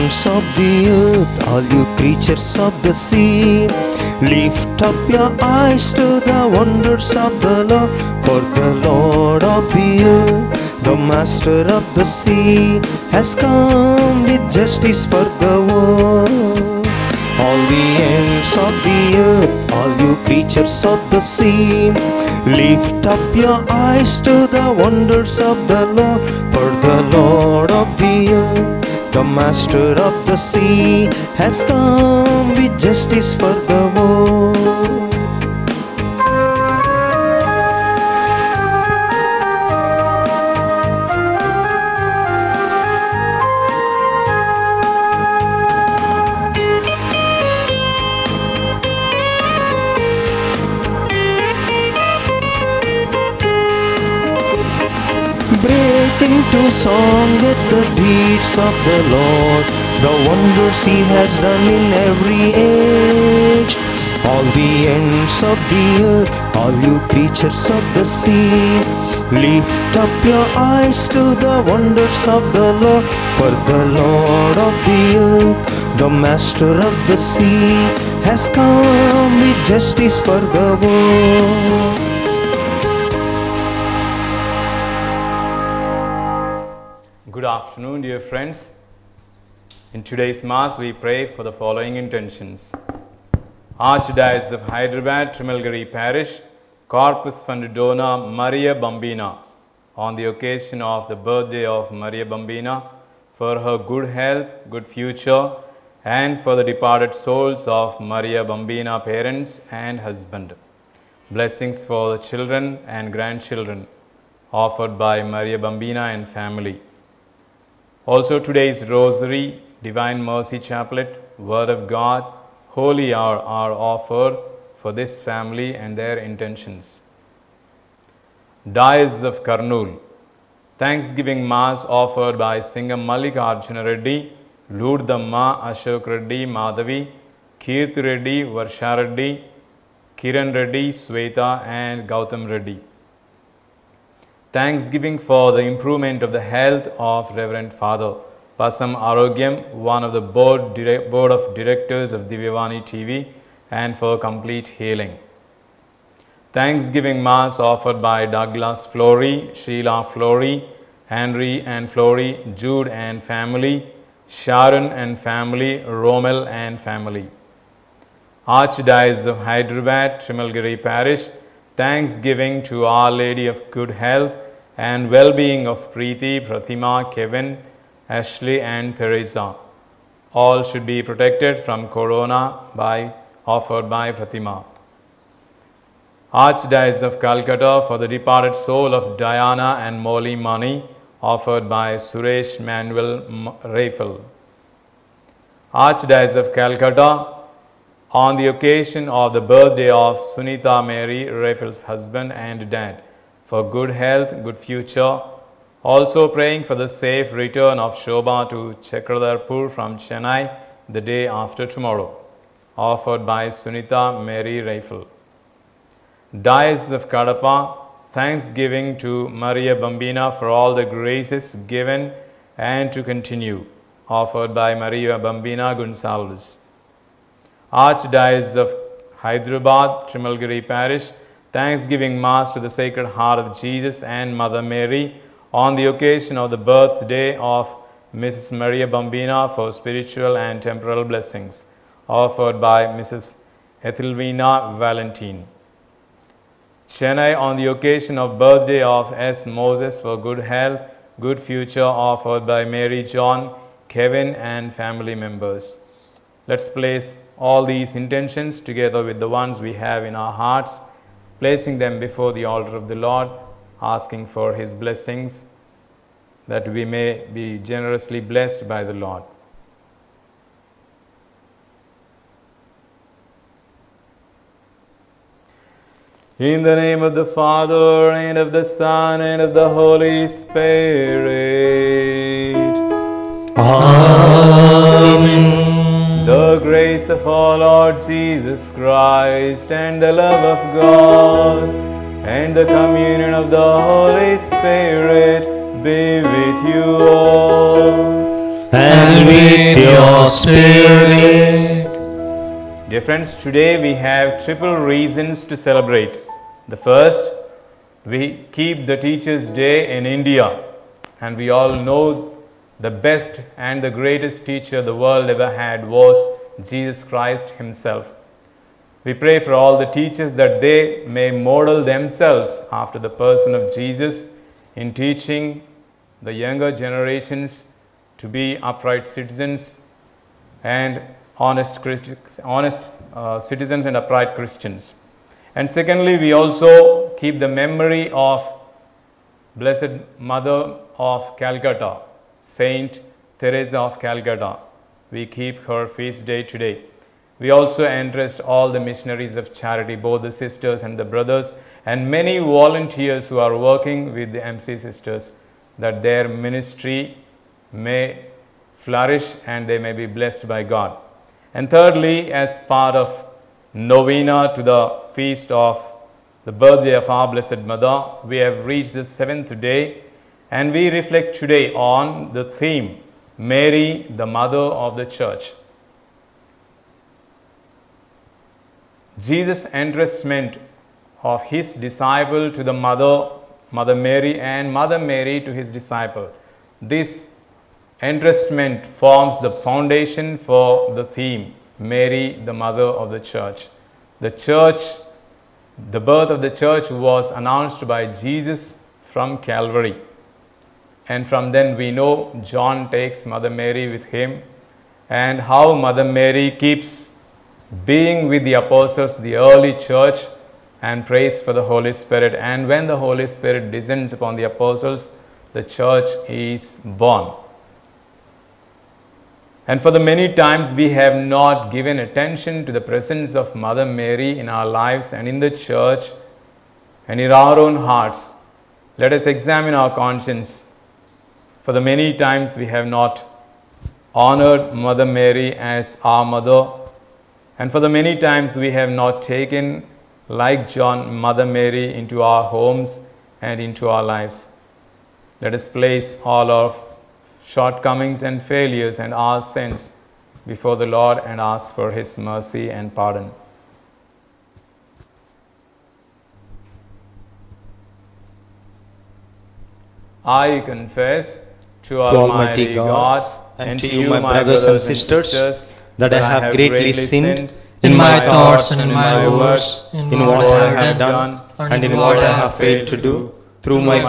ends of the earth, all you creatures of the sea, lift up your eyes to the wonders of the Lord. For the Lord of the earth, the Master of the sea, has come with justice for the world. All the ends of the earth, all you creatures of the sea, lift up your eyes to the wonders of the Lord. For the Lord of the earth, the Master of the sea, has come with justice for the world. Break into song at the deeds of the Lord, the wonders He has done in every age. All the ends of the earth, all you creatures of the sea, lift up your eyes to the wonders of the Lord. For the Lord of the earth, the Master of the sea, has come with justice for the world. Good afternoon, dear friends. In today's Mass, we pray for the following intentions. Archdiocese of Hyderabad, Trimalgiri Parish, Corpus Fundi Dona Maria Bambina, on the occasion of the birthday of Maria Bambina, for her good health, good future, and for the departed souls of Maria Bambina parents and husband. Blessings for the children and grandchildren, offered by Maria Bambina and family. Also today's Rosary, Divine Mercy Chaplet, Word of God, Holy Hour are offered for this family and their intentions. Diocese of Kurnool, Thanksgiving Mass offered by Singam Mallikarjuna Reddy, Lourdamma, Ashok Reddy, Madhavi, Kirti Reddy, Varsha Reddy, Kiran Reddy, Sweta and Gautam Reddy. Thanksgiving for the improvement of the health of Reverend Father Pasam Arogyam, one of the board of directors of Divyavani TV, and for complete healing. Thanksgiving Mass offered by Douglas Flory, Sheila Flory, Henry and Flory, Jude and family, Sharon and family, Romel and family. Archdiocese of Hyderabad, Trimalgiri Parish, Thanksgiving to Our Lady of Good Health and well-being of Preeti, Pratima, Kevin, Ashley and Teresa. All should be protected from corona offered by Pratima. Archdiocese of Calcutta for the departed soul of Diana and Molly Mani, offered by Suresh Manuel Rafel. Archdiocese of Calcutta on the occasion of the birthday of Sunita Mary, Rafel's husband and dad, for good health, good future. Also praying for the safe return of Shobha to Chakradarpur from Chennai the day after tomorrow, offered by Sunita Mary Rafel. Diocese of Kadapa, thanksgiving to Maria Bambina for all the graces given and to continue, offered by Maria Bambina Gonsalves. Archdiocese of Hyderabad, Trimalgiri Parish, Thanksgiving Mass to the Sacred Heart of Jesus and Mother Mary on the occasion of the birthday of Mrs. Maria Bambina for spiritual and temporal blessings, offered by Mrs. Ethilvina Valentine. Chennai on the occasion of birthday of S. Moses for good health, good future, offered by Mary John, Kevin and family members. Let's place all these intentions together with the ones we have in our hearts, placing them before the altar of the Lord, asking for His blessings, that we may be generously blessed by the Lord. In the name of the Father, and of the Son, and of the Holy Spirit. Amen. The grace of our Lord Jesus Christ, and the love of God, and the communion of the Holy Spirit be with you all. and with your spirit. Dear friends, today we have triple reasons to celebrate. The first, we keep the Teachers' Day in India, and we all know the best and the greatest teacher the world ever had was Jesus Christ himself. We pray for all the teachers that they may model themselves after the person of Jesus in teaching the younger generations to be upright citizens and honest citizens and upright Christians. And secondly, we also keep the memory of Blessed Mother of Calcutta, Saint Teresa of Calcutta. We keep her feast day today. We also entrust all the missionaries of charity, both the sisters and the brothers, and many volunteers who are working with the MC sisters, that their ministry may flourish and they may be blessed by God. And thirdly, as part of novena to the feast of the birthday of our Blessed Mother, we have reached the 7th day, and we reflect today on the theme, Mary, the Mother of the Church. Jesus' entrustment of his disciple to the Mother Mary, and Mother Mary to his disciple. This entrustment forms the foundation for the theme, Mary, the Mother of the Church. The Church, the birth of the Church was announced by Jesus from Calvary. And from then we know John takes Mother Mary with him, and how Mother Mary keeps being with the apostles, the early church, and prays for the Holy Spirit. And when the Holy Spirit descends upon the apostles, the church is born. And for the many times we have not given attention to the presence of Mother Mary in our lives and in the church and in our own hearts, let us examine our conscience. For the many times we have not honored Mother Mary as our mother, and for the many times we have not taken, like John, Mother Mary into our homes and into our lives. Let us place all our shortcomings and failures and our sins before the Lord and ask for his mercy and pardon. I confess to Almighty God and to you, my brothers and sisters, that I have greatly sinned in my thoughts and in my words, in what I have done and in what I have failed to do, through my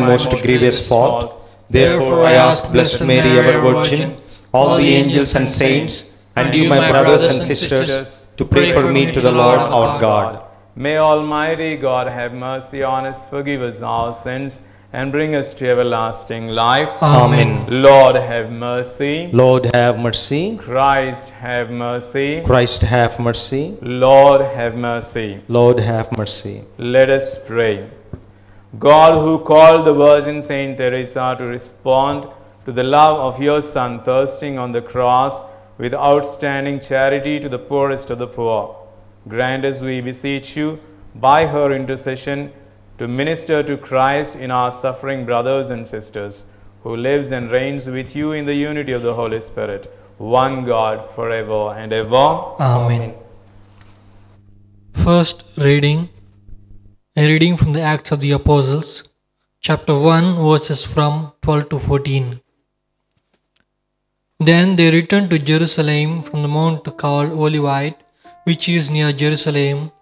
most grievous fault. Therefore I ask Blessed Mary, ever Virgin, all the angels and saints, and you, my brothers and sisters, to pray for me to the Lord our God. May Almighty God have mercy on us, forgive us our sins, and bring us to everlasting life. Amen. Lord have mercy. Lord have mercy. Christ have mercy. Christ have mercy. Lord have mercy. Lord have mercy. Let us pray. God, who called the Virgin Saint Teresa to respond to the love of your Son thirsting on the cross with outstanding charity to the poorest of the poor, grant us, we beseech you, by her intercession, to minister to Christ in our suffering brothers and sisters, who lives and reigns with you in the unity of the Holy Spirit, one God, forever and ever. Amen. First reading, a reading from the Acts of the Apostles, chapter 1, verses from 12 to 14. Then they returned to Jerusalem from the mount called Olivet, which is near Jerusalem,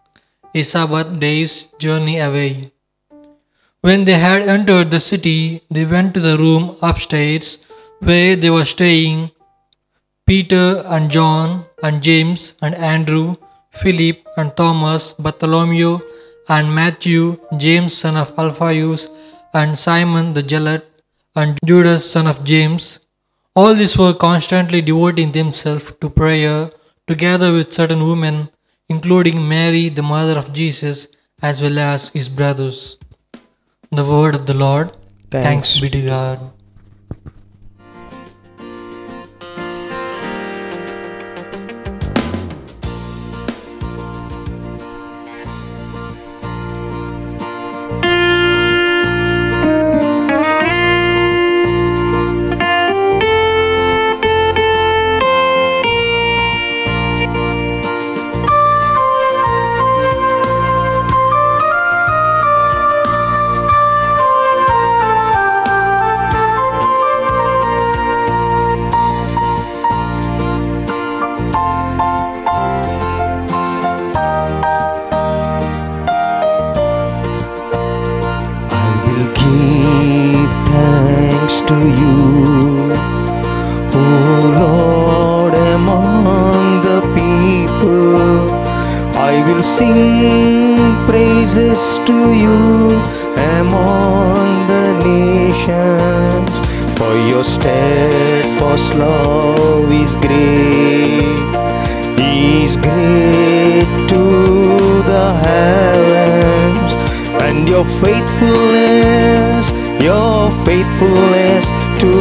a Sabbath day's journey away. When they had entered the city, they went to the room upstairs where they were staying. Peter and John and James and Andrew, Philip and Thomas, Bartholomew and Matthew, James son of Alphaeus, and Simon the Zealot, and Judas son of James. All these were constantly devoting themselves to prayer, together with certain women, including Mary, the mother of Jesus, as well as his brothers. The word of the Lord. Thanks be to God. Oh Lord, among the people, I will sing praises to you among the nations. For your steadfast love is great, is great to the heavens, and your faithfulness to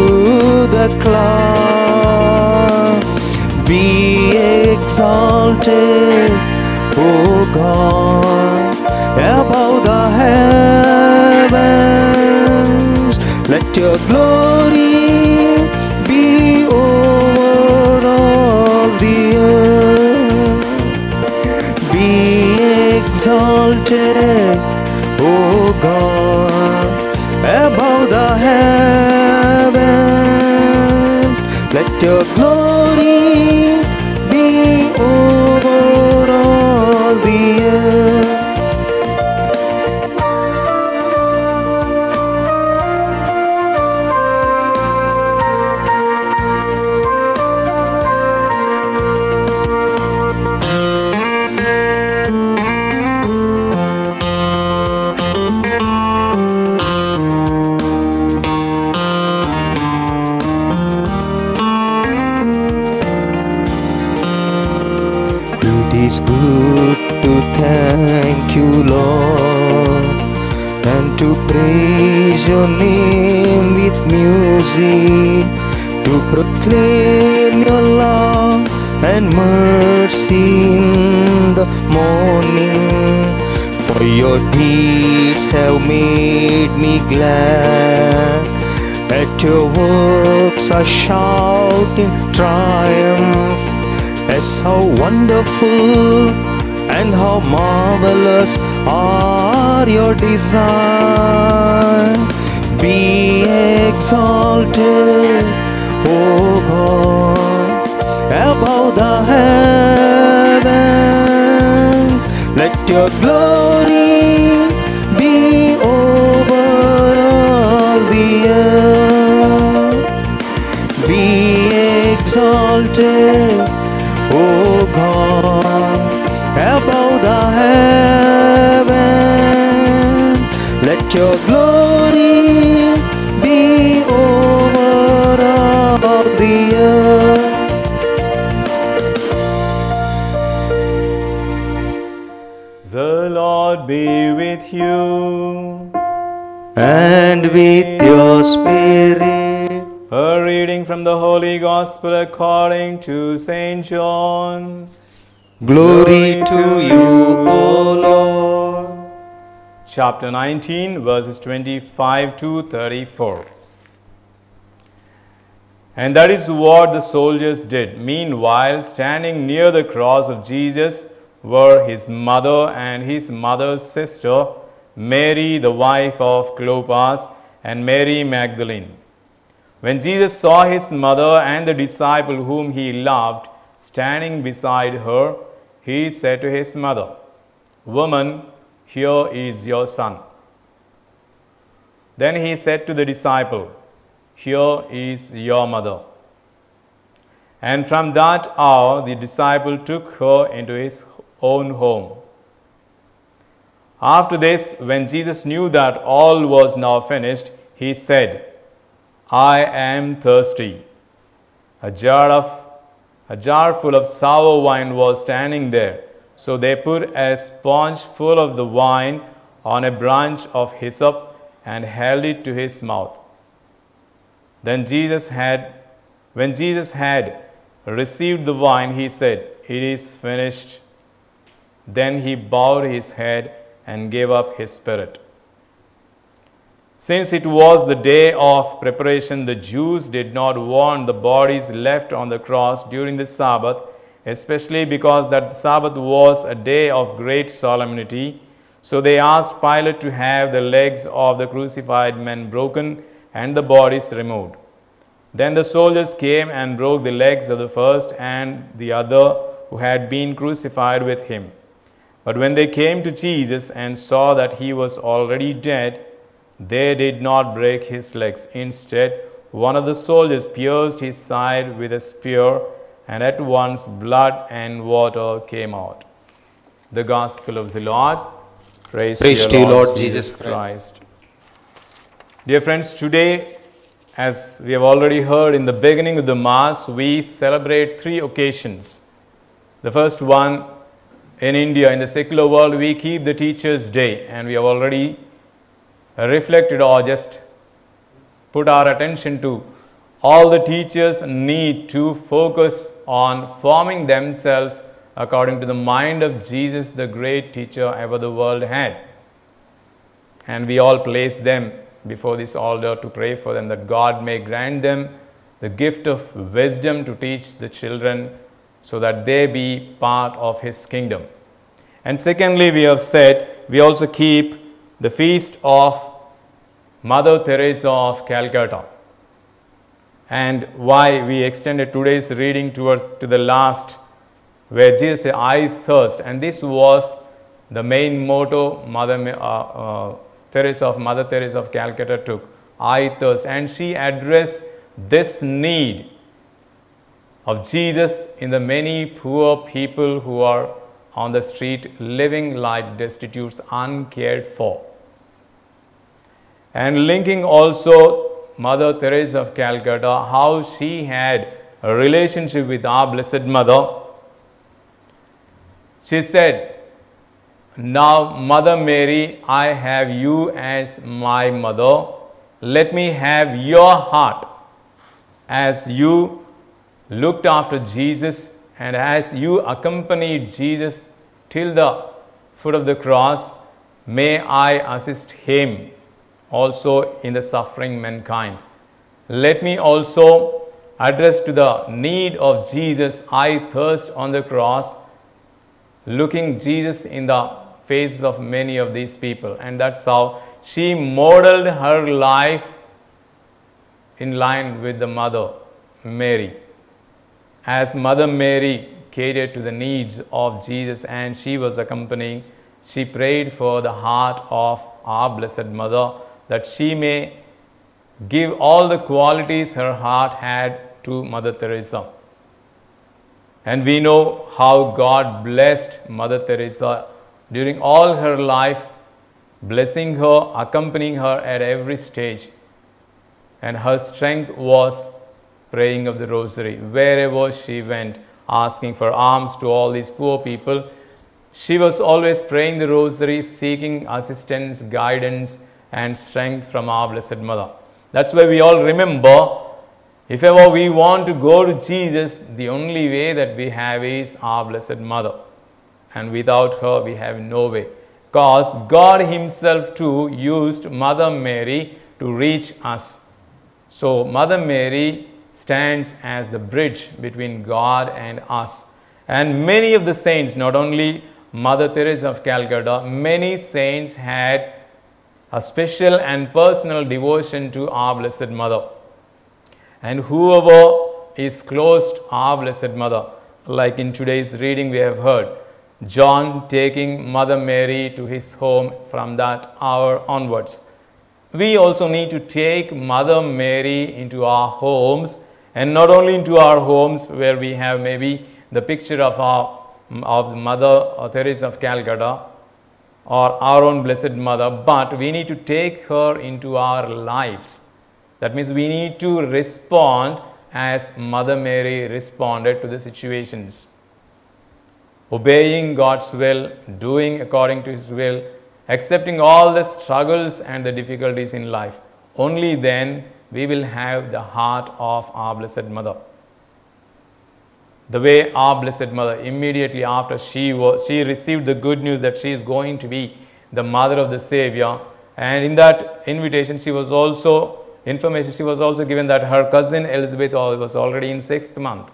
the clouds. Be exalted, O God, above the heavens. Let your glory be over all the earth. Be exalted, O God, above the heavens. Let your glory be over all the earth. It is good to thank you, Lord, and to praise your name with music, to proclaim your love and mercy in the morning. For your deeds have made me glad. At your works I shout in triumph. As how wonderful and how marvelous are your designs. Be exalted, O God, above the heavens. Let your glory be over all the earth. Be exalted, O God, above the heavens. Let your glory be over all the earth. The Lord be with you. And with your spirit. A reading from the Holy Gospel according to St. John. Glory to you, O Lord. Chapter 19, verses 25 to 34. And that is what the soldiers did. Meanwhile, standing near the cross of Jesus were his mother and his mother's sister, Mary, the wife of Clopas, and Mary Magdalene. When Jesus saw his mother and the disciple whom he loved standing beside her, he said to his mother, "Woman, here is your son." Then he said to the disciple, "Here is your mother." And from that hour the disciple took her into his own home. After this, when Jesus knew that all was now finished, he said, "I am thirsty." A jar full of sour wine was standing there. So they put a sponge full of the wine on a branch of hyssop and held it to his mouth. When Jesus had received the wine, he said, "It is finished." Then he bowed his head and gave up his spirit. Since it was the day of preparation, the Jews did not want the bodies left on the cross during the Sabbath, especially because that the Sabbath was a day of great solemnity. So they asked Pilate to have the legs of the crucified men broken and the bodies removed. Then the soldiers came and broke the legs of the first and the other who had been crucified with him. But when they came to Jesus and saw that he was already dead, they did not break his legs. Instead, one of the soldiers pierced his side with a spear, and at once blood and water came out. The Gospel of the Lord. Praise to you, Lord Jesus Christ. Dear friends, today, as we have already heard in the beginning of the Mass, we celebrate 3 occasions. The first one, in India, in the secular world, we keep the Teachers' Day, and we have already reflected or just put our attention to all the teachers need to focus on forming themselves according to the mind of Jesus, the great teacher ever the world had. And we all place them before this altar to pray for them, that God may grant them the gift of wisdom to teach the children so that they be part of His kingdom. And secondly, we have said we also keep the feast of Mother Teresa of Calcutta. And why we extended today's reading to the last, where Jesus said, I thirst. And this was the main motto Mother Teresa of Calcutta took. I thirst. And she addressed this need of Jesus in the many poor people who are on the street living like destitutes, uncared for. And linking also Mother Teresa of Calcutta, how she had a relationship with our Blessed Mother. She said, now Mother Mary, I have you as my mother. Let me have your heart as you looked after Jesus and as you accompanied Jesus till the foot of the cross. May I assist Him also in the suffering mankind. Let me also address to the need of Jesus. I thirst on the cross, looking Jesus in the faces of many of these people. And that's how she modeled her life in line with the Mother Mary. As Mother Mary catered to the needs of Jesus and she was accompanying, she prayed for the heart of our Blessed Mother, that she may give all the qualities her heart had to Mother Teresa. And we know how God blessed Mother Teresa during all her life, blessing her, accompanying her at every stage. And her strength was praying of the Rosary. Wherever she went, asking for alms to all these poor people, she was always praying the Rosary, seeking assistance, guidance, and strength from our Blessed Mother. That's why we all remember, if ever we want to go to Jesus, the only way that we have is our Blessed Mother. And without her, we have no way. Because God Himself too used Mother Mary to reach us. So Mother Mary stands as the bridge between God and us. And many of the saints, not only Mother Teresa of Calcutta, many saints had a special and personal devotion to our Blessed Mother. And whoever is close to our Blessed Mother, like in today's reading we have heard, John taking Mother Mary to his home from that hour onwards. We also need to take Mother Mary into our homes, and not only into our homes where we have maybe the picture of Mother Teresa of Calcutta or our own Blessed Mother, but we need to take her into our lives. That means we need to respond as Mother Mary responded to the situations. Obeying God's will, doing according to His will, accepting all the struggles and the difficulties in life. Only then we will have the heart of our Blessed Mother. The way our Blessed Mother, immediately after she received the good news that she is going to be the mother of the Savior, and in that invitation she was also given that her cousin Elizabeth was already in 6th month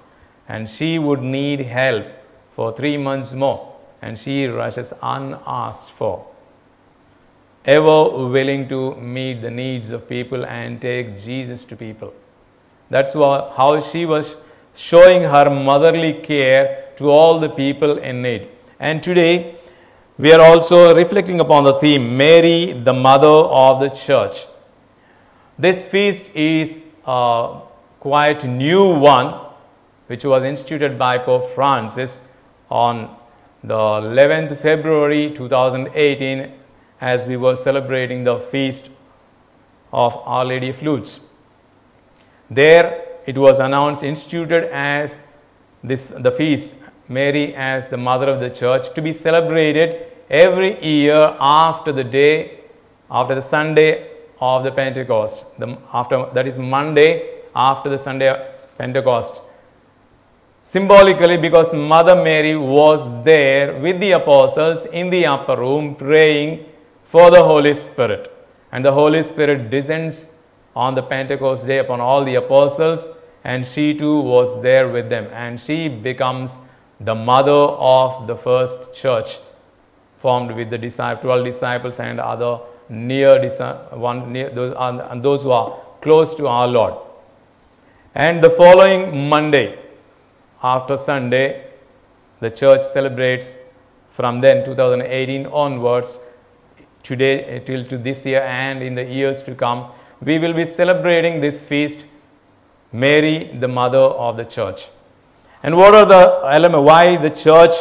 and she would need help for 3 months more, and she rushes unasked for, ever willing to meet the needs of people and take Jesus to people. That's how she was showing her motherly care to all the people in need. And today we are also reflecting upon the theme, Mary, the Mother of the Church. This feast is quite new one, which was instituted by Pope Francis on the 11th February 2018, as we were celebrating the feast of Our Lady of Lourdes. There it was announced, instituted as the feast, Mary as the Mother of the Church, to be celebrated every year after the Sunday of the Pentecost, that is Monday after the Sunday of Pentecost. Symbolically, because Mother Mary was there with the apostles in the upper room praying for the Holy Spirit. And the Holy Spirit descends on the Pentecost day upon all the apostles, and she too was there with them. And she becomes the mother of the first church, formed with the 12 disciples and other those who are close to our Lord. And the following Monday, after Sunday, the church celebrates from then 2018 onwards, today till to this year and in the years to come, we will be celebrating this feast, Mary, the Mother of the Church. And what are the elements, why the church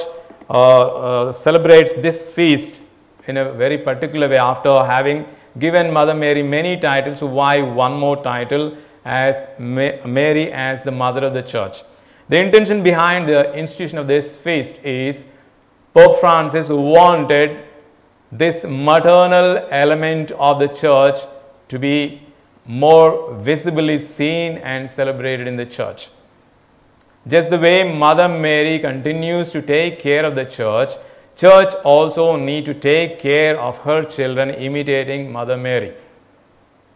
celebrates this feast in a very particular way after having given Mother Mary many titles? Why one more title as Mary as the Mother of the Church? The intention behind the institution of this feast is Pope Francis wanted this maternal element of the church to be more visibly seen and celebrated in the church. Just the way Mother Mary continues to take care of the church, church also need to take care of her children, imitating Mother Mary.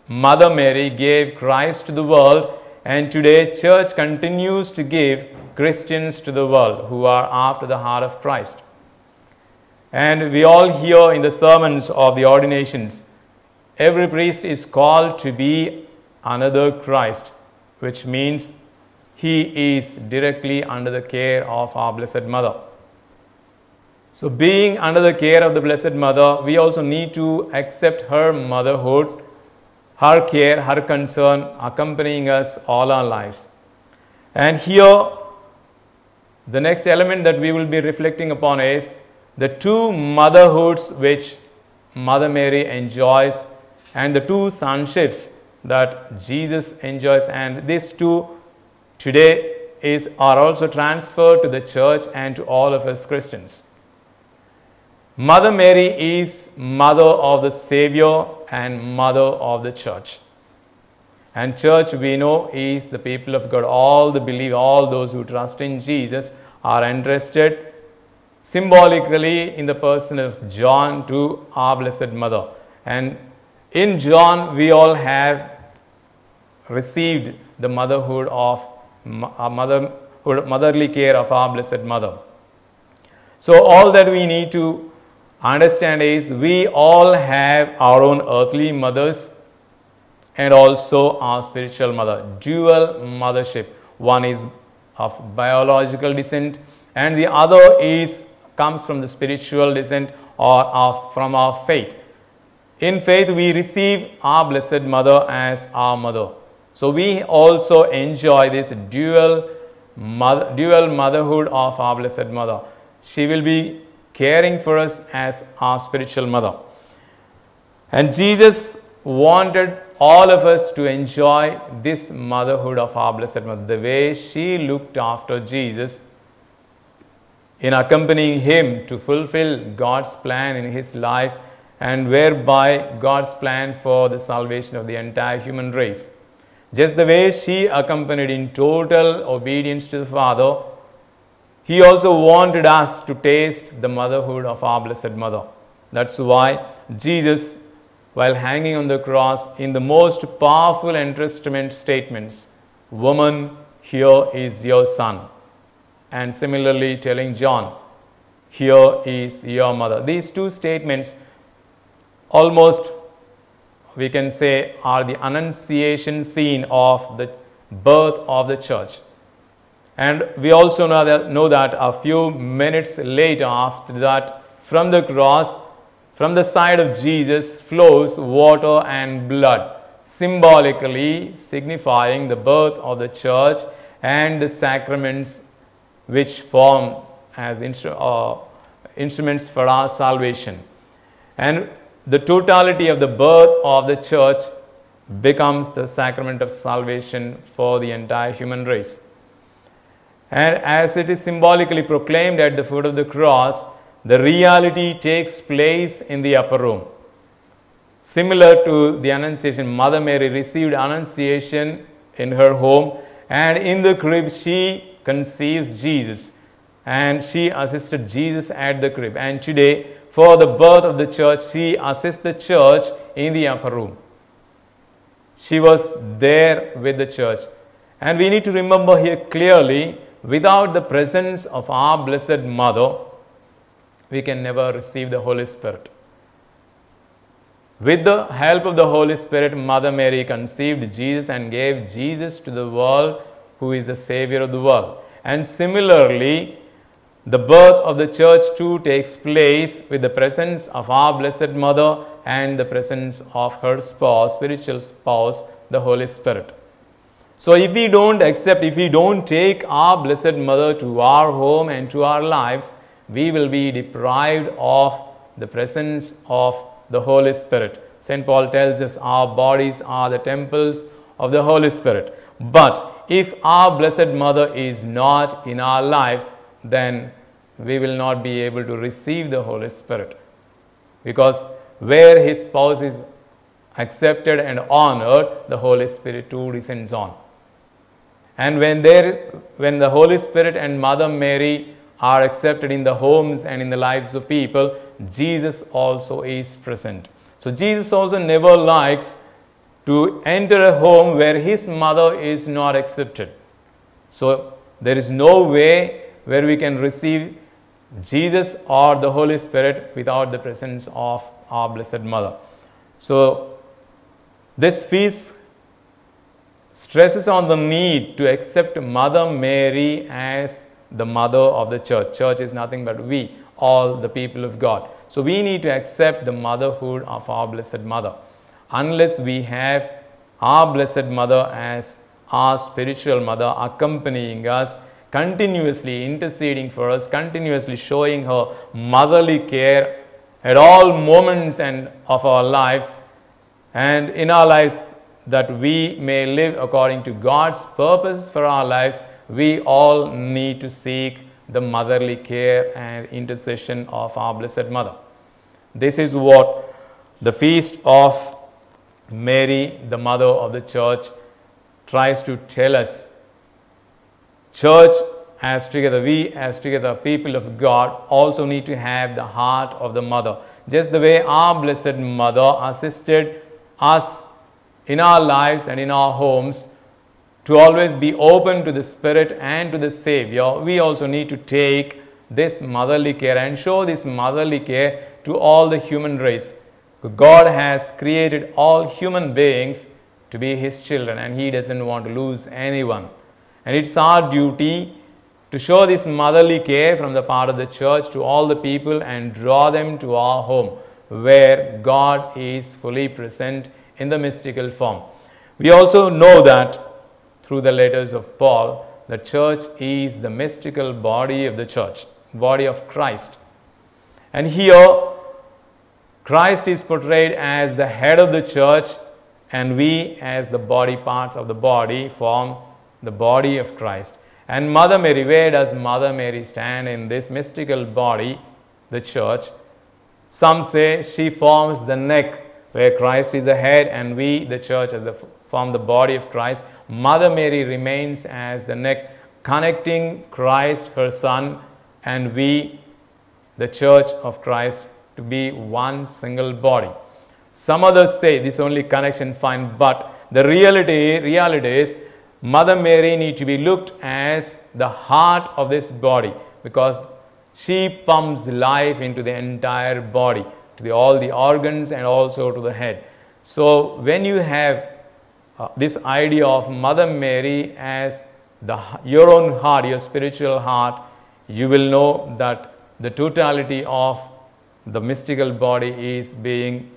Mother Mary gave Christ to the world, and today church continues to give Christians to the world who are after the heart of Christ. And we all hear in the sermons of the ordinations, every priest is called to be another Christ, which means he is directly under the care of our Blessed Mother. So being under the care of the Blessed Mother, we also need to accept her motherhood, her care, her concern accompanying us all our lives. And here, the next element that we will be reflecting upon is the two motherhoods which Mother Mary enjoys and the two sonships that Jesus enjoys, and these two today are also transferred to the church and to all of us Christians. Mother Mary is Mother of the Savior and Mother of the Church. And church, we know, is the people of God. All those who trust in Jesus are entrusted symbolically in the person of John to our Blessed Mother. And in John, we all have received the motherhood of motherly care of our Blessed Mother. So all that we need to understand is we all have our own earthly mothers and also our spiritual mother, dual mothership. One is of biological descent and the other comes from the spiritual descent or from our faith. In faith, we receive our Blessed Mother as our mother. So we also enjoy this dual motherhood of our Blessed Mother. She will be caring for us as our spiritual mother. And Jesus wanted all of us to enjoy this motherhood of our Blessed Mother, the way she looked after Jesus in accompanying him to fulfill God's plan in his life, and whereby God's plan for the salvation of the entire human race. Just the way she accompanied in total obedience to the Father, he also wanted us to taste the motherhood of our Blessed Mother. That's why Jesus, while hanging on the cross, in the most powerful entrustment statements, "Woman, here is your son." And similarly telling John, "Here is your mother." These two statements almost, we can say, are the annunciation scene of the birth of the church. And we also know that a few minutes later after that, from the cross, from the side of Jesus flows water and blood, symbolically signifying the birth of the church and the sacraments which form as instruments for our salvation. And the totality of the birth of the church becomes the sacrament of salvation for the entire human race. And as it is symbolically proclaimed at the foot of the cross, the reality takes place in the upper room. Similar to the Annunciation, Mother Mary received Annunciation in her home, and in the crib she conceives Jesus, and she assisted Jesus at the crib. And today, for the birth of the church, she assists the church in the upper room. She was there with the church. And we need to remember here clearly, without the presence of our Blessed Mother, we can never receive the Holy Spirit. With the help of the Holy Spirit, Mother Mary conceived Jesus and gave Jesus to the world, who is the Savior of the world. And similarly, the birth of the church too takes place with the presence of our Blessed Mother and the presence of her spouse, spiritual spouse, the Holy Spirit. So if we don't accept, if we don't take our Blessed Mother to our home and to our lives, we will be deprived of the presence of the Holy Spirit. St. Paul tells us our bodies are the temples of the Holy Spirit. But if our Blessed Mother is not in our lives, then we will not be able to receive the Holy Spirit. Because where His spouse is accepted and honored, the Holy Spirit too descends on. And when the Holy Spirit and Mother Mary are accepted in the homes and in the lives of people, Jesus also is present. So Jesus also never likes to enter a home where His mother is not accepted. So there is no way where we can receive Jesus or the Holy Spirit without the presence of our Blessed Mother. So this feast stresses on the need to accept Mother Mary as the mother of the church. Church is nothing but we, all the people of God. So we need to accept the motherhood of our Blessed Mother. Unless we have our Blessed Mother as our spiritual mother accompanying us, continuously interceding for us, continuously showing her motherly care at all moments of our lives, and in our lives, that we may live according to God's purpose for our lives, we all need to seek the motherly care and intercession of our Blessed Mother. This is what the feast of Mary, the Mother of the Church, tries to tell us. Church as together, we as together, people of God, also need to have the heart of the Mother. Just the way our Blessed Mother assisted us in our lives and in our homes to always be open to the Spirit and to the Savior, we also need to take this motherly care and show this motherly care to all the human race. God has created all human beings to be His children, and He doesn't want to lose anyone. And it's our duty to show this motherly care from the part of the church to all the people and draw them to our home, where God is fully present in the mystical form. We also know that through the letters of Paul, the church is the mystical body of the church, body of Christ. And here, Christ is portrayed as the head of the church, and we as the body parts of the body form the body of Christ. And Mother Mary, where does Mother Mary stand in this mystical body, the church? Some say she forms the neck, where Christ is the head and we, the church, form the body of Christ. Mother Mary remains as the neck, connecting Christ, her Son, and we, the church of Christ, to be one single body. Some others say this only connection fine, but the reality is Mother Mary needs to be looked as the heart of this body, because she pumps life into the entire body, to all the organs and also to the head. So when you have this idea of Mother Mary as your own heart, your spiritual heart, you will know that the totality of the mystical body is being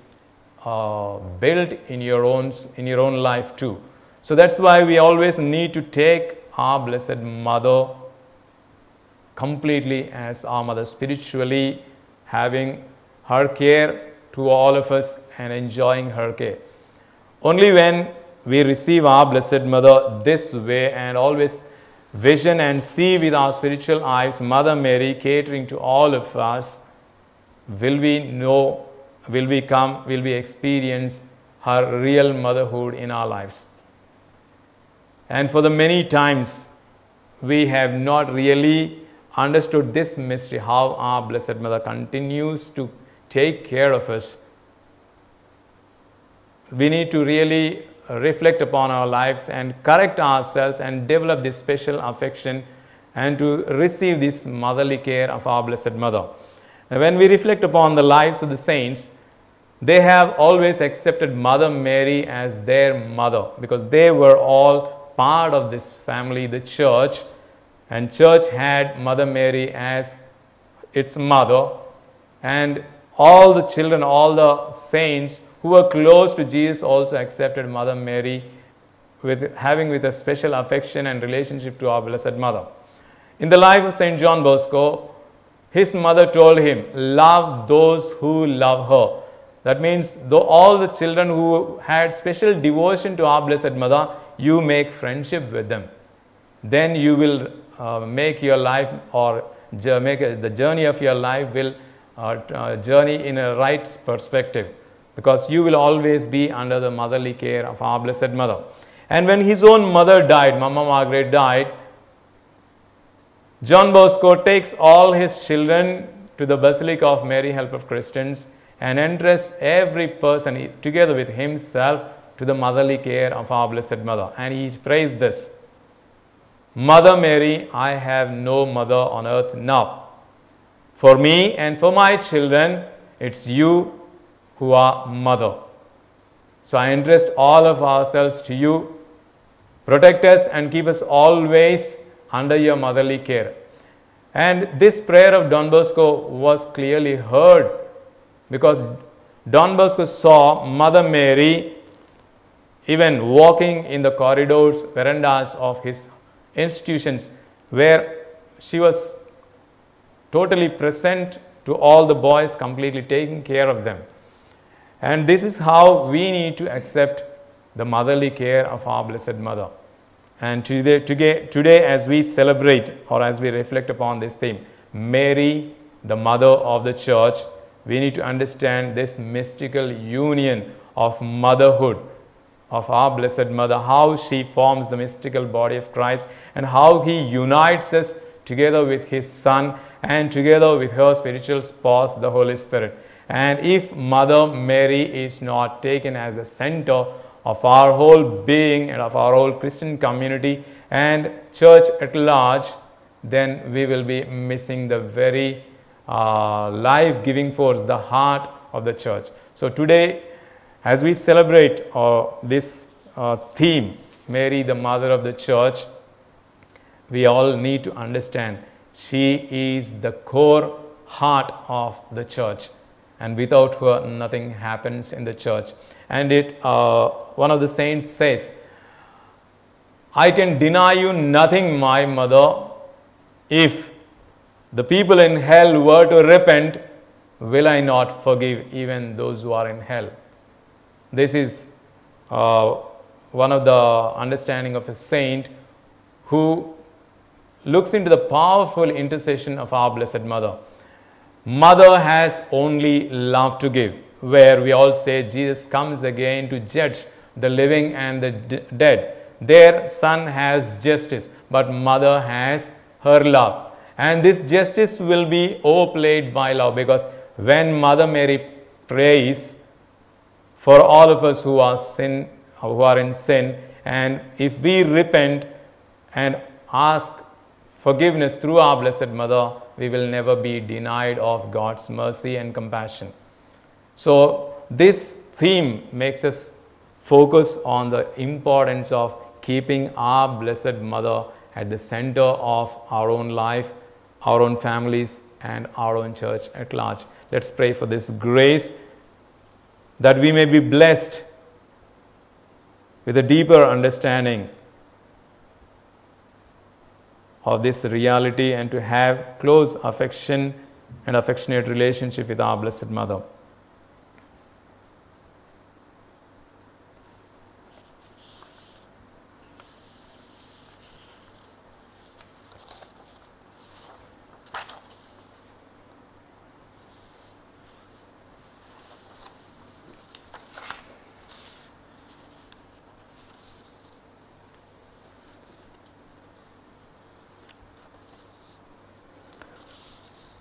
built in your own life too. So that's why we always need to take our Blessed Mother completely as our mother, spiritually having her care to all of us and enjoying her care. Only when we receive our Blessed Mother this way and always vision and see with our spiritual eyes Mother Mary catering to all of us, will we know, will we experience her real motherhood in our lives. And for the many times we have not really understood this mystery, how our Blessed Mother continues to take care of us. We need to really reflect upon our lives and correct ourselves and develop this special affection and to receive this motherly care of our Blessed Mother. And when we reflect upon the lives of the saints, they have always accepted Mother Mary as their mother, because they were all part of this family, the church, and church had Mother Mary as its mother, and all the children, all the saints who were close to Jesus also accepted Mother Mary with a special affection and relationship to our Blessed Mother. In the life of Saint John Bosco, his mother told him, love those who love her. That means though all the children who had special devotion to our Blessed Mother, you make friendship with them. Then you will make your life, or the journey of your life will journey in a right perspective, because you will always be under the motherly care of our Blessed Mother. And when his own mother died, Mama Margaret died, John Bosco takes all his children to the Basilica of Mary, Help of Christians, and entrusts every person together with himself to the motherly care of our Blessed Mother. And he prays this: Mother Mary, I have no mother on earth now. For me and for my children, it's you who are mother. So I entrust all of ourselves to you. Protect us and keep us always under your motherly care. And this prayer of Don Bosco was clearly heard, because Don Bosco saw Mother Mary even walking in the corridors, verandas of his institutions, where she was totally present to all the boys, completely taking care of them. And this is how we need to accept the motherly care of our Blessed Mother. And today as we celebrate, or as we reflect upon this theme, Mary, the Mother of the Church, we need to understand this mystical union of motherhood of our Blessed Mother, how she forms the mystical body of Christ, and how he unites us together with his Son and together with her spiritual spouse, the Holy Spirit. And if Mother Mary is not taken as a center of our whole being and of our whole Christian community and church at large, then we will be missing the very life-giving force, the heart of the church. So today, as we celebrate this theme, Mary, the Mother of the Church, we all need to understand she is the core heart of the church, and without her nothing happens in the church. And one of the saints says, I can deny you nothing, my mother. If the people in hell were to repent, will I not forgive even those who are in hell? This is one of the understanding of a saint who looks into the powerful intercession of our Blessed Mother. Mother has only love to give, where we all say Jesus comes again to judge the living and the dead. Their Son has justice, but Mother has her love. And this justice will be overplayed by love, because when Mother Mary prays for all of us who are in sin, and if we repent and ask forgiveness through our Blessed Mother, we will never be denied of God's mercy and compassion. So this theme makes us focus on the importance of keeping our Blessed Mother at the center of our own life, our own families, and our own church at large. Let's pray for this grace that we may be blessed with a deeper understanding of this reality and to have close affection and affectionate relationship with our Blessed Mother.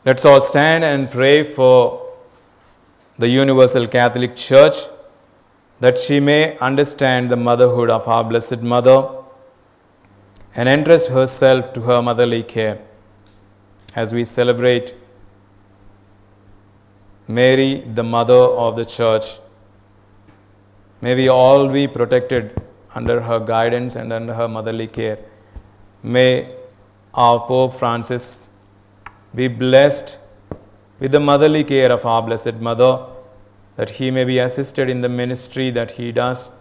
Let's all stand and pray for the Universal Catholic Church, that she may understand the motherhood of our Blessed Mother and entrust herself to her motherly care. As we celebrate Mary, the Mother of the Church, may we all be protected under her guidance and under her motherly care. May our Pope Francis be blessed with the motherly care of our Blessed Mother, that he may be assisted in the ministry that he does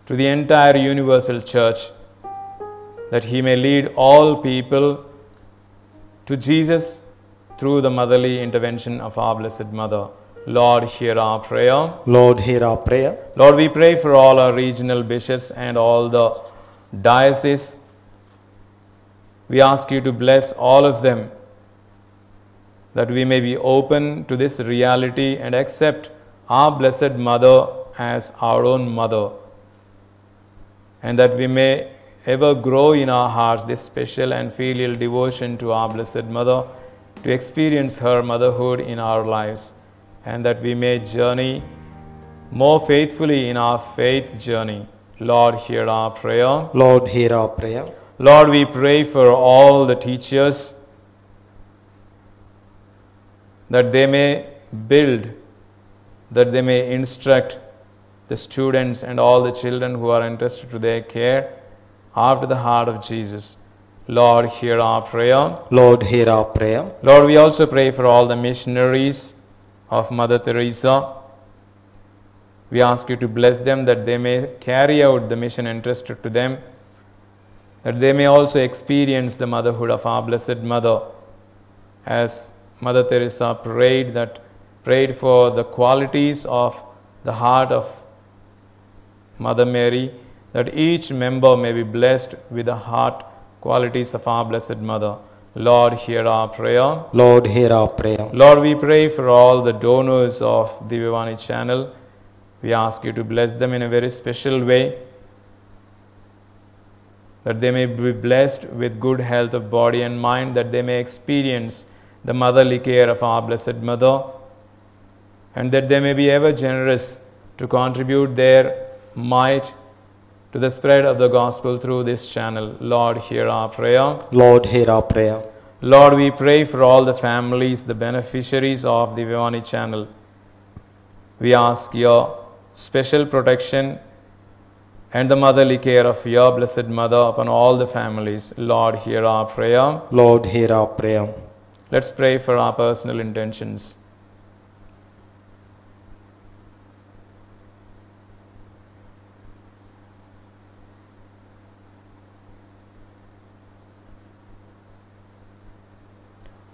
to the entire universal church, that he may lead all people to Jesus through the motherly intervention of our Blessed Mother. Lord, hear our prayer. Lord, hear our prayer. Lord, we pray for all our regional bishops and all the dioceses. We ask you to bless all of them, that we may be open to this reality and accept our Blessed Mother as our own mother, and that we may ever grow in our hearts this special and filial devotion to our Blessed Mother, to experience her motherhood in our lives, and that we may journey more faithfully in our faith journey. Lord, hear our prayer. Lord, hear our prayer. Lord, we pray for all the teachers, that they may build, that they may instruct the students and all the children who are entrusted to their care after the heart of Jesus. Lord, hear our prayer. Lord, hear our prayer. Lord, we also pray for all the missionaries of Mother Teresa. We ask you to bless them, that they may carry out the mission entrusted to them, that they may also experience the motherhood of our Blessed Mother, as Mother Teresa prayed for the qualities of the heart of Mother Mary, that each member may be blessed with the heart qualities of our Blessed Mother. Lord, hear our prayer. Lord, hear our prayer. Lord, we pray for all the donors of the Vivani channel. We ask you to bless them in a very special way, that they may be blessed with good health of body and mind, that they may experience the motherly care of our Blessed Mother, and that they may be ever generous to contribute their might to the spread of the gospel through this channel. Lord, hear our prayer. Lord, hear our prayer. Lord, we pray for all the families, the beneficiaries of the Vivani channel. We ask your special protection and the motherly care of your Blessed Mother upon all the families. Lord, hear our prayer. Lord, hear our prayer. Let's pray for our personal intentions.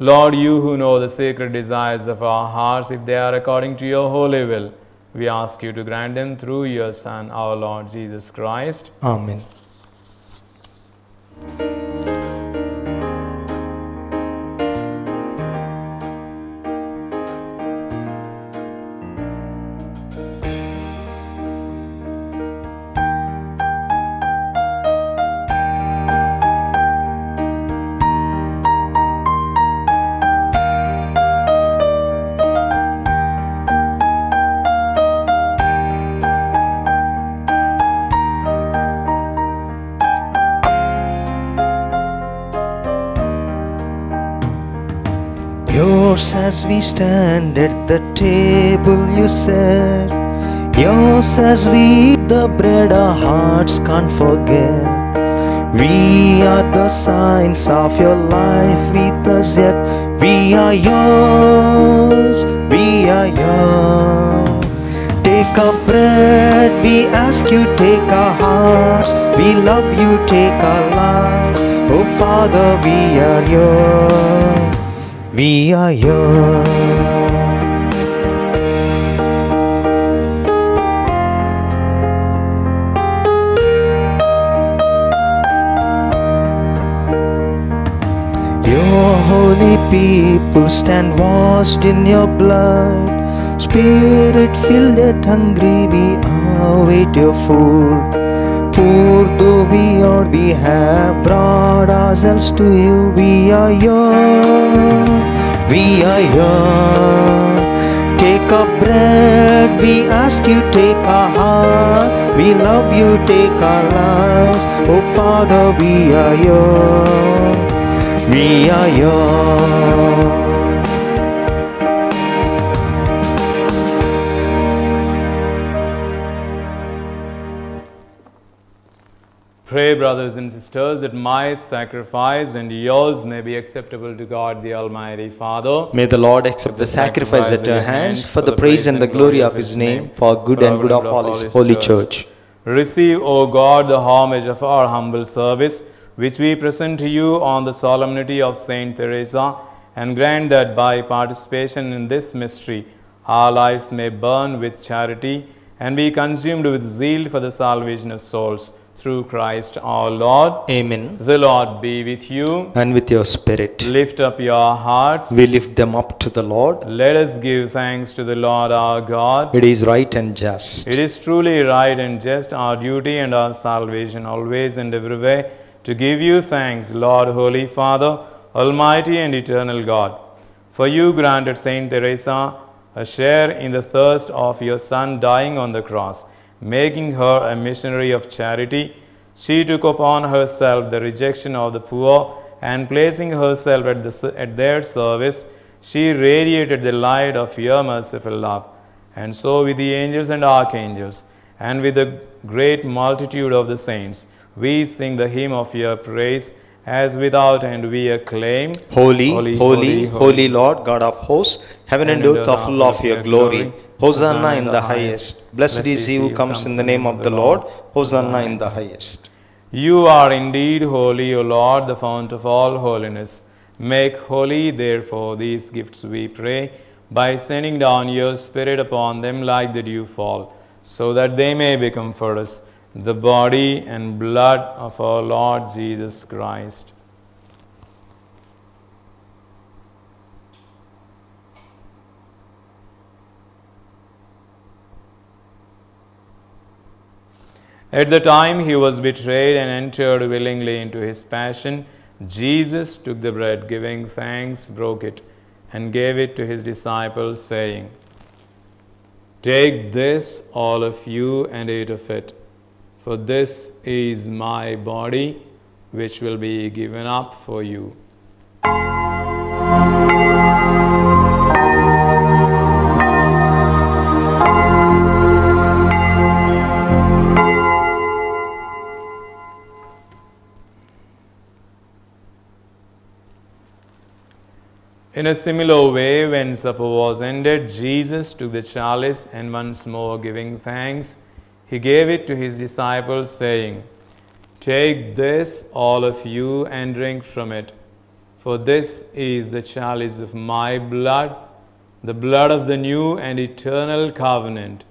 Lord, you who know the sacred desires of our hearts, if they are according to your holy will, we ask you to grant them through your Son, our Lord Jesus Christ. Amen. Yours as we stand at the table you said, yours as we eat the bread our hearts can't forget. We are the signs of your life with us yet. We are yours, we are yours. Take our bread, we ask you, take our hearts. We love you, take our lives. Oh Father, we are yours. We are yours. Your holy people stand washed in your blood. Spirit filled yet hungry, we await your food. Poor though we are, we have brought ourselves to you. We are yours, we are yours. Take our bread, we ask you, take our heart. We love you, take our lives. Oh Father, we are yours. We are yours. Pray, brothers and sisters, that my sacrifice and yours may be acceptable to God the Almighty Father. May the Lord accept the sacrifice at your hands for the praise and the glory of His name, for good and good of all His holy church. Receive, O God, the homage of our humble service, which we present to you on the solemnity of Saint Teresa, and grant that by participation in this mystery, our lives may burn with charity and be consumed with zeal for the salvation of souls. Through Christ our Lord. Amen. The Lord be with you. And with your spirit. Lift up your hearts. We lift them up to the Lord. Let us give thanks to the Lord our God. It is right and just. It is truly right and just, our duty and our salvation, always and every way, to give you thanks, Lord, Holy Father, Almighty and eternal God. For you granted Saint Teresa a share in the thirst of your Son dying on the cross. Making her a missionary of charity, she took upon herself the rejection of the poor, and placing herself at their service, she radiated the light of your merciful love. And so with the angels and archangels, and with the great multitude of the saints, we sing the hymn of your praise, as without end we acclaim, Holy, holy, holy, holy Lord, God of hosts, heaven and earth are full of your glory. Hosanna in the highest. Blessed is he who comes in the name of the Lord. Hosanna in the highest. You are indeed holy, O Lord, the fount of all holiness. Make holy, therefore, these gifts, we pray, by sending down your Spirit upon them like the dew fall, so that they may become for us the body and blood of our Lord Jesus Christ. At the time he was betrayed and entered willingly into his passion, Jesus took the bread, giving thanks, broke it, and gave it to his disciples, saying, "Take this, all of you, and eat of it, for this is my body, which will be given up for you." In a similar way, when supper was ended, Jesus took the chalice, and once more giving thanks, he gave it to his disciples, saying, "Take this, all of you, and drink from it, for this is the chalice of my blood, the blood of the new and eternal covenant,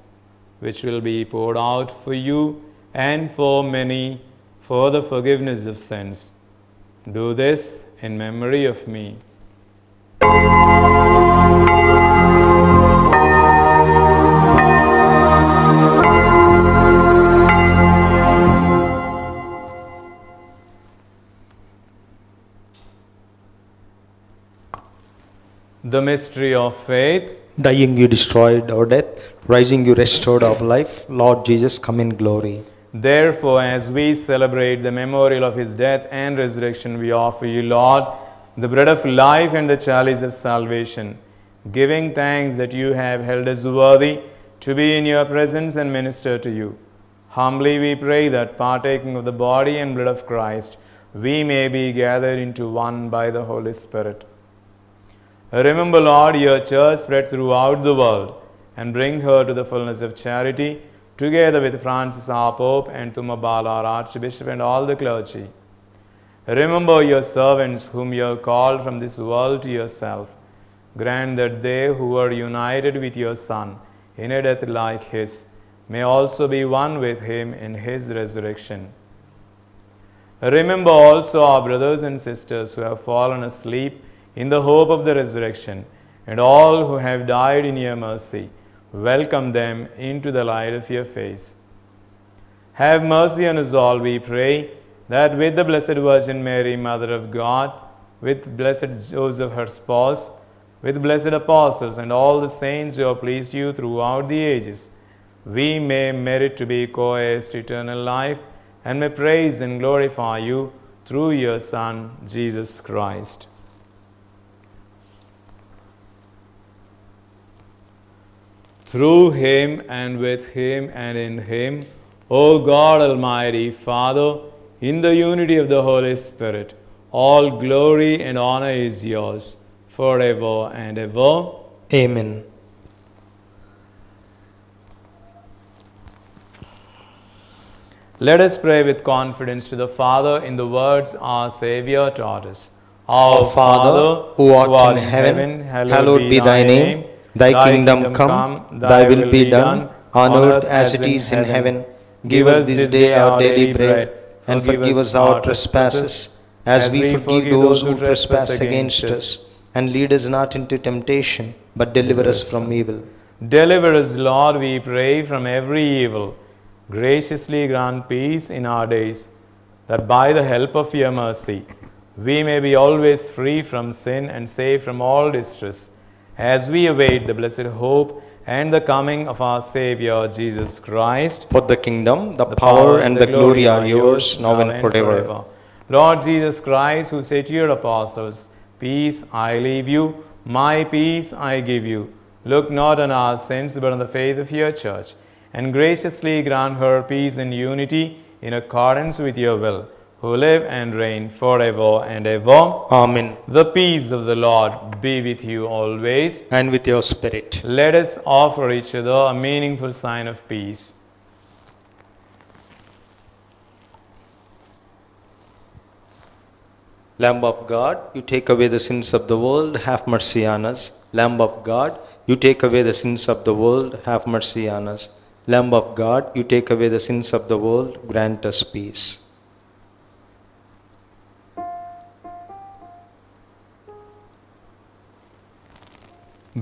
which will be poured out for you and for many for the forgiveness of sins. Do this in memory of me." The mystery of faith. Dying you destroyed our death, rising you restored our life. Lord Jesus, come in glory. Therefore, as we celebrate the memorial of his death and resurrection, we offer you, Lord, the bread of life and the chalice of salvation, giving thanks that you have held us worthy to be in your presence and minister to you. Humbly we pray that, partaking of the body and blood of Christ, we may be gathered into one by the Holy Spirit. Remember, Lord, your church spread throughout the world, and bring her to the fullness of charity, together with Francis our Pope and Tumabala our Archbishop and all the clergy. Remember your servants whom you have called from this world to yourself. Grant that they who are united with your Son in a death like his may also be one with him in his resurrection. Remember also our brothers and sisters who have fallen asleep in the hope of the resurrection, and all who have died in your mercy. Welcome them into the light of your face. Have mercy on us all, we pray, that with the Blessed Virgin Mary, Mother of God, with blessed Joseph her spouse, with blessed apostles and all the saints who have pleased you throughout the ages, we may merit to be co-heirs to eternal life, and may praise and glorify you through your Son, Jesus Christ. Through him and with him and in him, O God Almighty Father, in the unity of the Holy Spirit, all glory and honor is yours forever and ever. Amen. Let us pray with confidence to the Father in the words our Saviour taught us. Our Father, who art in heaven, hallowed be thy name. Thy kingdom come, thy will be done, on earth as it is in heaven. Give us this day our daily bread, and forgive us our trespasses, as we forgive those who trespass against us. And lead us not into temptation, but deliver us from evil. Deliver us, Lord, we pray, from every evil. Graciously grant peace in our days, that by the help of your mercy, we may be always free from sin and safe from all distress, as we await the blessed hope and the coming of our Saviour, Jesus Christ. For the kingdom, the power, and the glory are yours, now and forever. Lord Jesus Christ, who said to your apostles, Peace I leave you, my peace I give you. Look not on our sins, but on the faith of your church, and graciously grant her peace and unity in accordance with your will, who live and reign forever and ever. Amen. The peace of the Lord be with you always. And with your spirit. Let us offer each other a meaningful sign of peace. Lamb of God, you take away the sins of the world, have mercy on us. Lamb of God, you take away the sins of the world, have mercy on us. Lamb of God, you take away the sins of the world, grant us peace.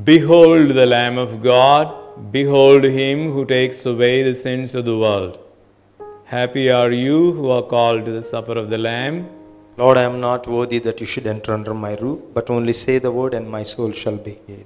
Behold the Lamb of God, behold him who takes away the sins of the world. Happy are you who are called to the supper of the Lamb. Lord, I am not worthy that you should enter under my roof, but only say the word and my soul shall be healed.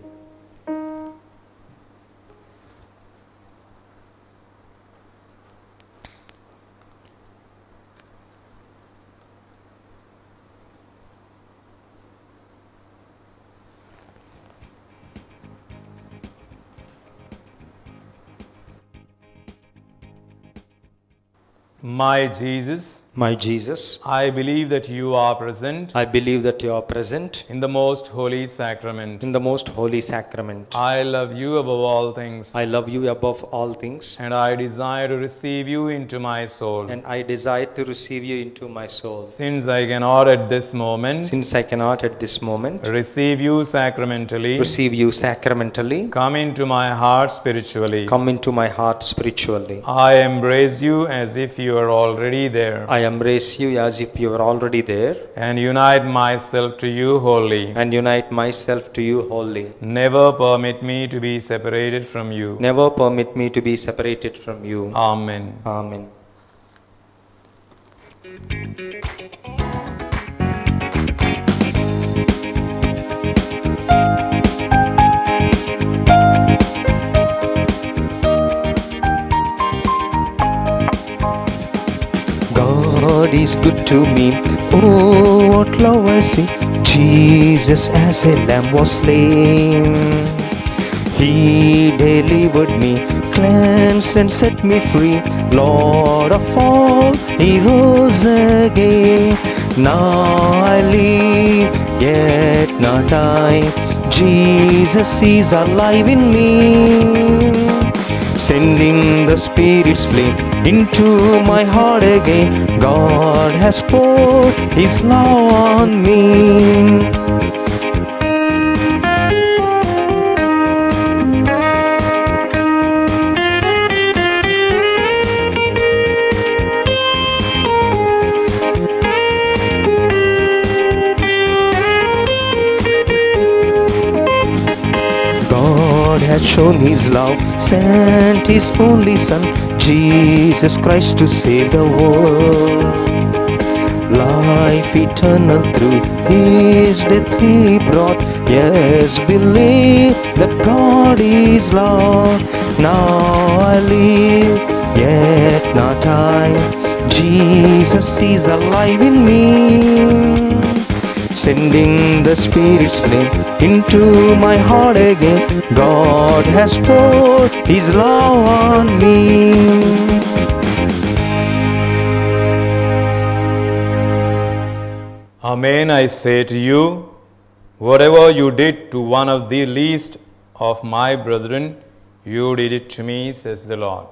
My Jesus, I believe that you are present. I believe that you are present in the most holy sacrament. in the most holy sacrament. I love you above all things. I love you above all things, And I desire to receive you into my soul. and I desire to receive you into my soul. Since I cannot at this moment Since I cannot at this moment receive you sacramentally, receive you sacramentally, come into my heart spiritually. come into my heart spiritually. I embrace you as if you are already there, I embrace you as if you are already there, and unite myself to you wholly. and unite myself to you wholly. Never permit me to be separated from you. Never permit me to be separated from you. Amen. Amen. God is good to me. Oh, what love I see. Jesus as a lamb was slain. He delivered me, cleansed and set me free. Lord of all, He rose again. Now I live, yet not I, Jesus is alive in me, sending the Spirit's flame into my heart again. God has poured His love on me. God has shown His love, sent His only Son, Jesus Christ, to save the world. Life eternal through His death He brought. Yes, believe that God is love. Now I live, yet not I. Jesus is alive in me, sending the Spirit's flame into my heart again. God has poured His love on me. Amen, I say to you, whatever you did to one of the least of my brethren, you did it to me, says the Lord.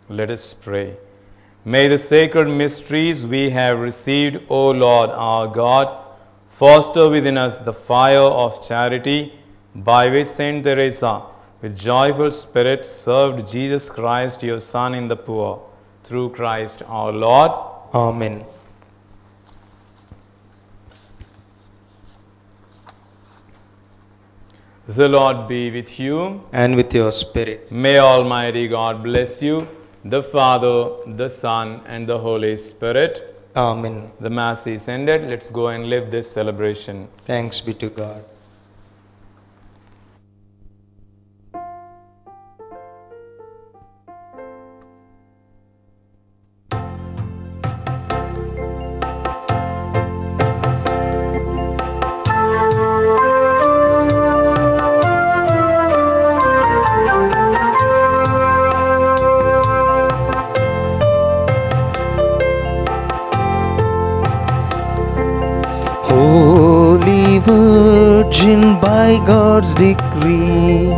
Let us pray. May the sacred mysteries we have received, O Lord our God, foster within us the fire of charity, by which Saint Teresa, with joyful spirit, served Jesus Christ, your Son, in the poor. Through Christ our Lord. Amen. The Lord be with you. And with your spirit. May Almighty God bless you, the Father, the Son, and the Holy Spirit. Amen. The Mass is ended. Let's go and live this celebration. Thanks be to God. Holy Virgin, by God's decree,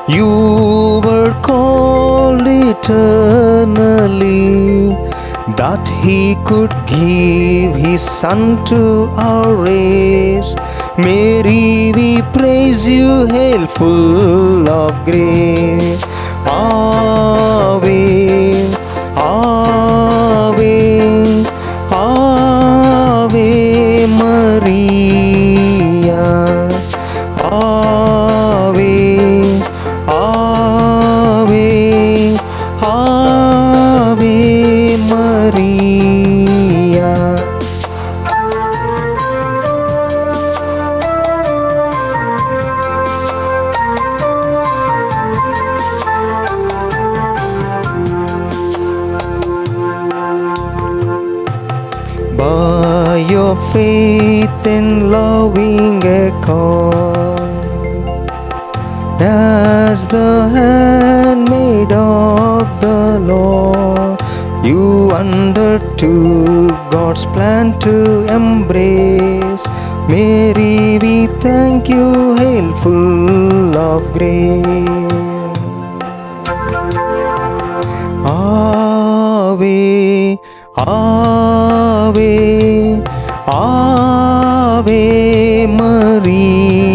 you were called eternally, that He could give His Son to our race. Mary, we praise you, hail full of grace. Ave, Ave, Ave Maria. Ave, Ave, Ave Maria. By your faith and loving account, as the handmaid of the Lord, you undertook God's plan to embrace. Mary, we thank you, hail full of grace. Ave, Ave, Ave Maria.